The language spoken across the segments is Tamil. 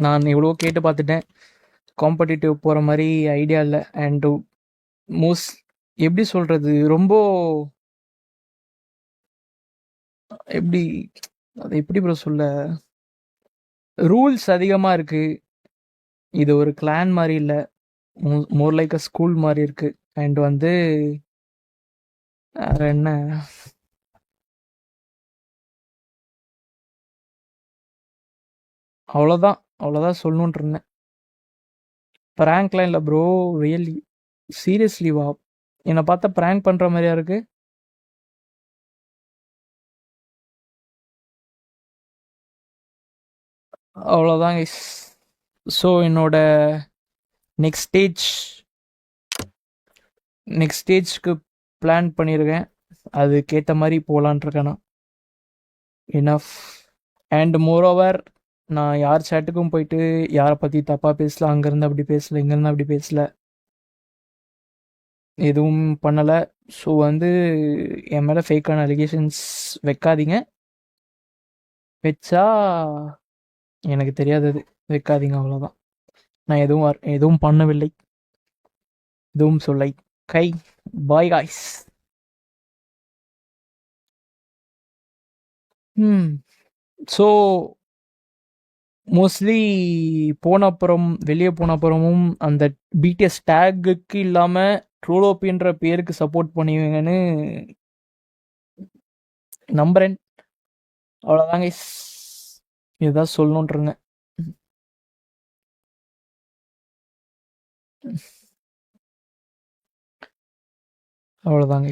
நான் எவ்வளோ கேட்டு பார்த்துட்டேன். காம்படிட்டிவ் போகிற மாதிரி ஐடியா இல்லை. அண்ட் மோஸ்ட் எப்படி சொல்கிறது, ரொம்ப எப்படி அது எப்படி ப்ரோ சொல்ல, ரூல்ஸ் அதிகமாக இருக்குது. இது ஒரு கிளான் மாதிரி இல்லை, மோர் லைக் அ ஸ்கூல் மாதிரி இருக்குது. அண்ட் வந்து வேற என்ன, அவ்வளோதான் சொல்லணுன்ட்டு இருந்தேன். ப்ராங்க்லாம் இல்லை ப்ரோ, ரியலி சீரியஸ்லி வா. என்னை பார்த்தா ப்ராங்க் பண்ணுற மாதிரியா இருக்கு? அவ்வளோதாங்க. ஸோ என்னோட நெக்ஸ்ட் ஸ்டேஜ் நெக்ஸ்ட் ஸ்டேஜ்க்கு பிளான் பண்ணியிருக்கேன். அதுக்கேற்ற மாதிரி போகலான் இருக்கேன் நான். இனஃப். அண்ட் மோரோவர், நான் யார் சேட்டுக்கும் போயிட்டு யாரை பற்றி தப்பாக பேசல, அங்கேருந்து அப்படி பேசல, இங்கேருந்து அப்படி பேசல, எதுவும் பண்ணலை. ஸோ வந்து என் மேலே ஃபேக்கான அலிகேஷன்ஸ் வைக்காதீங்க. வச்சா எனக்கு தெரியாதது, வைக்காதீங்க, அவ்வளோதான். நான் எதுவும் பண்ணவில்லை, எதுவும் சொல்லை. கை பாய் காய்ஸ். ஸோ மோஸ்ட்லி வெளியே போன அப்புறமும் அந்த பிடிஎஸ் டேகுக்கு இல்லாமல் ட்ரோலோப்பின்ற பேருக்கு சப்போர்ட் பண்ணுவீங்கன்னு நம்புறேன். அவ்வளோதாங்க, இதுதான் சொல்லணுன்றங்க. அவ்வளோதாங்க,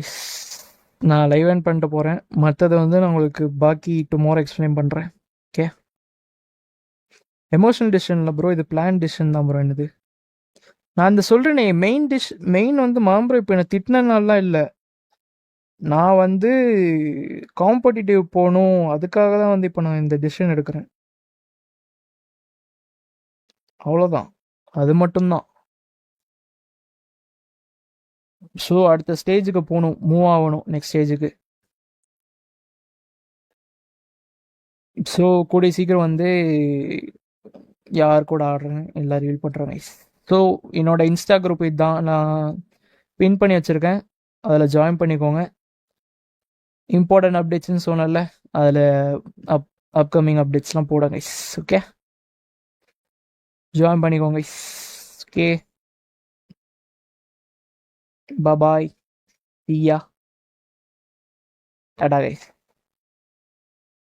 நான் லைவ் ஆன் பண்ணிட்டு போகிறேன். மற்றதை வந்து நான் உங்களுக்கு பாக்கி டுமாரோ எக்ஸ்பிளைன் பண்ணுறேன். ஓகே. எமோஷனல் டிசிஷன் இல்லை ப்ரோ, இது பிளான் டிசிஷன் தான் ப்ரோ. என்னது, நான் இந்த சொல்கிறேனே, மெயின் வந்து மாம்பரம் இப்போ என்னை திட்டினாலாம் இல்லை. நான் வந்து காம்படிட்டிவ் போகணும், அதுக்காக தான் வந்து இப்போ நான் இந்த டிசிஷன் எடுக்கிறேன். அவ்வளோதான், அது மட்டும்தான். ஸோ அடுத்த ஸ்டேஜுக்கு போகணும், மூவ் ஆகணும் நெக்ஸ்ட் ஸ்டேஜுக்கு. ஸோ கூடிய சீக்கிரம் வந்து யார் கூட ஆடுறேன் எல்லாம் ரிவீல் பண்ணுறேன். ஸோ என்னோட இன்ஸ்டா குரூப் இதுதான், நான் பின் பண்ணி வச்சுருக்கேன், அதில் ஜாயின் பண்ணிக்கோங்க. இம்பார்ட்டன்ட் அப்டேட்ஸ்னு சொன்னல, அதில் அப்கமிங் அப்டேட்ஸ்லாம் போடுங்க. ஓகே, ஜாயின் பண்ணிக்கோங்க. ஓகே, பாய், யா, டாடா கைஸ்.